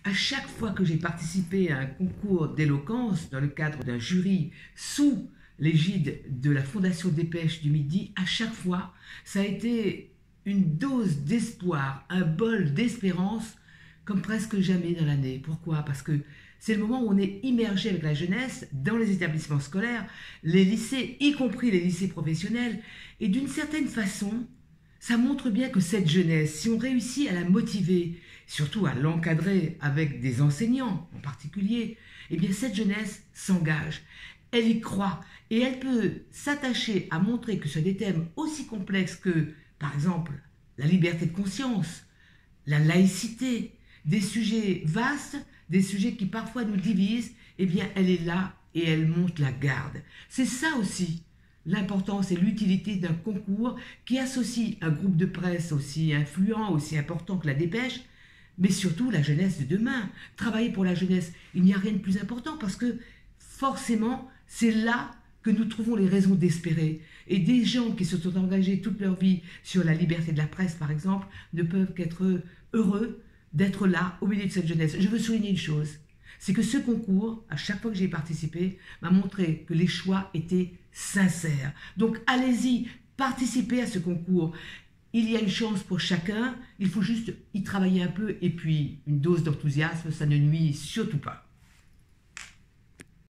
À chaque fois que j'ai participé à un concours d'éloquence dans le cadre d'un jury sous l'égide de la Fondation des Pêches du Midi, à chaque fois, ça a été une dose d'espoir, un bol d'espérance comme presque jamais dans l'année. Pourquoi? Parce que c'est le moment où on est immergé avec la jeunesse dans les établissements scolaires, les lycées, y compris les lycées professionnels, et d'une certaine façon, ça montre bien que cette jeunesse, si on réussit à la motiver, surtout à l'encadrer avec des enseignants en particulier, eh bien cette jeunesse s'engage, elle y croit et elle peut s'attacher à montrer que sur des thèmes aussi complexes que, par exemple, la liberté de conscience, la laïcité, des sujets vastes, des sujets qui parfois nous divisent, eh bien elle est là et elle monte la garde. C'est ça aussi l'importance et l'utilité d'un concours qui associe un groupe de presse aussi influent, aussi important que la Dépêche, mais surtout la jeunesse de demain. Travailler pour la jeunesse, il n'y a rien de plus important parce que forcément, c'est là que nous trouvons les raisons d'espérer. Et des gens qui se sont engagés toute leur vie sur la liberté de la presse, par exemple, ne peuvent qu'être heureux d'être là au milieu de cette jeunesse. Je veux souligner une chose, c'est que ce concours, à chaque fois que j'y ai participé, m'a montré que les choix étaient sincères. Donc allez-y, participez à ce concours. Il y a une chance pour chacun, il faut juste y travailler un peu et puis une dose d'enthousiasme, ça ne nuit surtout pas.